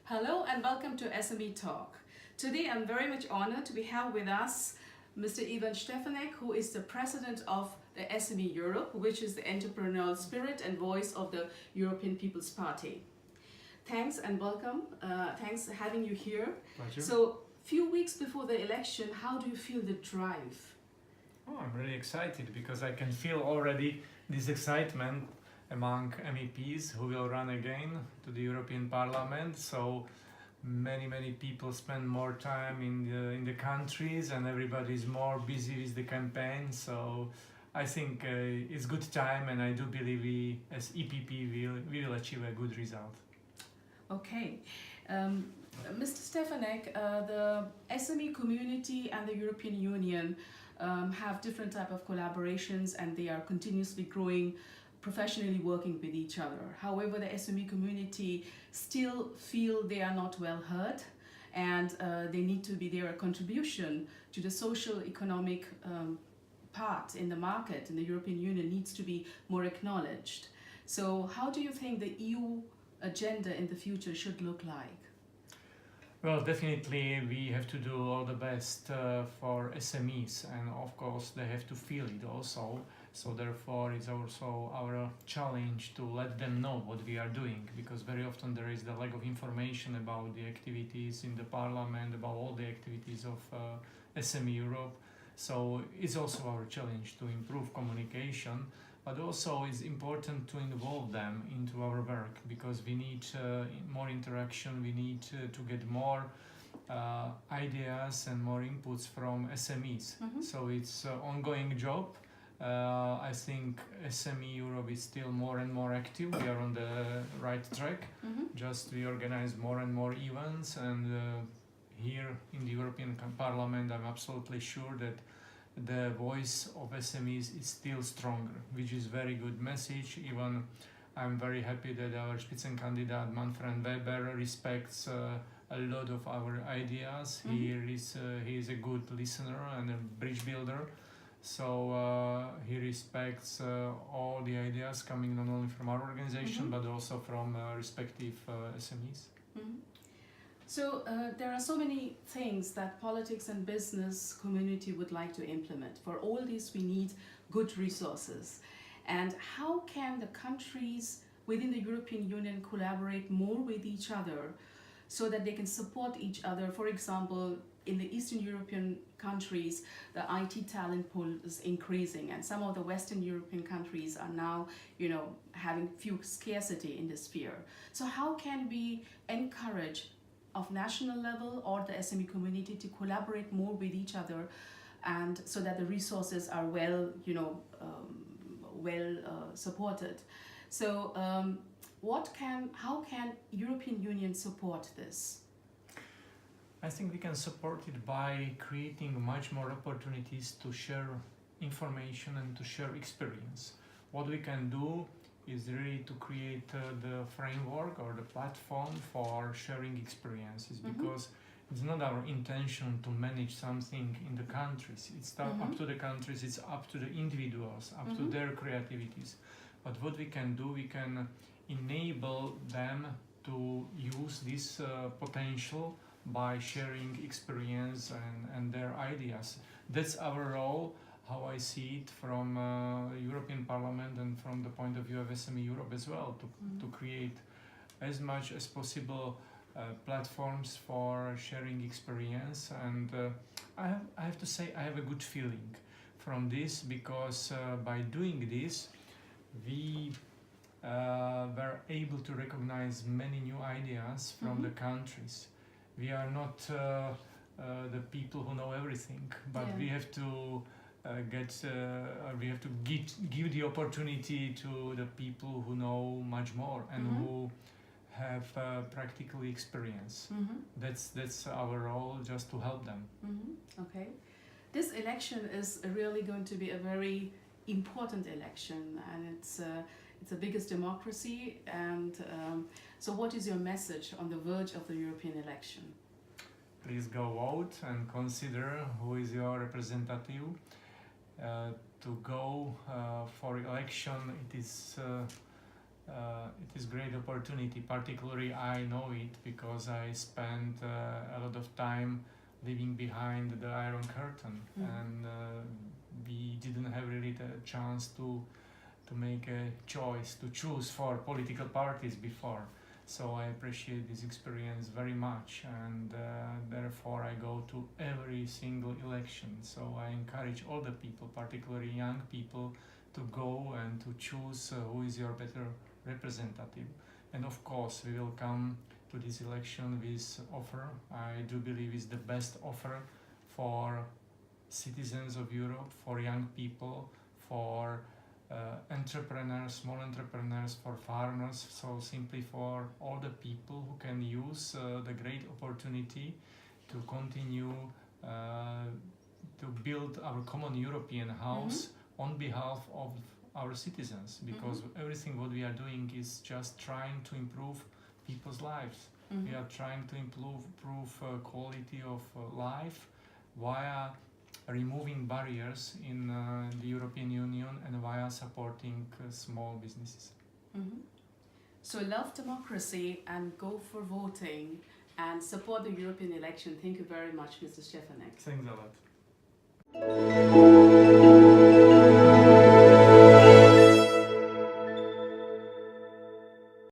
Hello and welcome to SME Talk. Today I'm very much honored to have with us Mr. Ivan Stefanec, who is the president of the SME Europe, which is the entrepreneurial spirit and voice of the European People's Party. Thanks and welcome. Thanks for having you here. Pleasure. So, few weeks before the election, how do you feel the drive? Oh, I'm really excited because I can feel already this excitement among MEPs who will run again to the European Parliament. So many people spend more time in the countries, and everybody is more busy with the campaign. So I think it's good time, and I do believe we as EPP we will achieve a good result. Okay. Mr. Stefanec, the SME community and the European Union have different type of collaborations, and they are continuously growing, professionally working with each other. However, the SME community still feel they are not well heard, and they need to be their contribution to the social economic part in the market in the European Union needs to be more acknowledged. So how do you think the EU agenda in the future should look like? Well, definitely we have to do all the best for SMEs, and of course they have to feel it also. So therefore it's also our challenge to let them know what we are doing, because very often there is the lack of information about the activities in the Parliament, about all the activities of SME Europe. So it's also our challenge to improve communication, but also it's important to involve them into our work, because we need more interaction, we need to get more ideas and more inputs from SMEs. Mm-hmm. So it's an ongoing job. I think SME Europe is still more and more active. We are on the right track. Mm-hmm. Just we organize more and more events, and here in the European Parliament I'm absolutely sure that the voice of SMEs is still stronger, which is very good message. Even I'm very happy that our Spitzenkandidat Manfred Weber respects a lot of our ideas. Mm-hmm. He is a good listener and a bridge builder. So he respects all the ideas coming not only from our organization, Mm-hmm. but also from respective SMEs. Mm-hmm. So there are so many things that politics and business community would like to implement. For all these we need good resources. And how can the countries within the European Union collaborate more with each other so that they can support each other? For example, in the Eastern European countries, the IT talent pool is increasing, and some of the Western European countries are now, having few scarcity in this sphere. So how can we encourage of national level or the SME community to collaborate more with each other, and so that the resources are well supported? So how can European Union support this? I think we can support it by creating much more opportunities to share information and to share experience. What we can do is really to create the framework or the platform for sharing experiences, Mm-hmm. because it's not our intention to manage something in the countries. It's Mm-hmm. up to the countries, it's up to the individuals, up Mm-hmm. to their creativities. But what we can do, we can enable them to use this potential by sharing experience and their ideas. That's our role, how I see it from European Parliament and from the point of view of SME Europe as well, to create as much as possible platforms for sharing experience. And I have to say I have a good feeling from this, because by doing this we were able to recognize many new ideas from Mm-hmm. the countries. We are not the people who know everything, but Yeah. we have to give the opportunity to the people who know much more and Mm-hmm. who have practical experience. Mm-hmm. That's our role, just to help them. Mm-hmm. Okay. This election is really going to be a very important election, and it's the biggest democracy. And so what is your message on the verge of the European election? Please go vote and consider who is your representative. to go for election. It is great opportunity. Particularly, I know it because I spent a lot of time living behind the Iron Curtain, and we didn't have really the chance to make a choice, to choose for political parties before. So I appreciate this experience very much, and therefore I go to every single election. So I encourage all the people, particularly young people, to go and to choose who is your better representative. And of course we will come to this election with offer. I do believe it's the best offer for citizens of Europe, for young people, for entrepreneurs, small entrepreneurs, for farmers, so simply for all the people who can use the great opportunity to continue to build our common European house on behalf of our citizens, because everything what we are doing is just trying to improve people's lives. We are trying to improve quality of life via removing barriers in the European Union and via supporting small businesses. So love democracy and go for voting and support the European election. Thank you very much, Mr. Stefanec. Thanks a lot.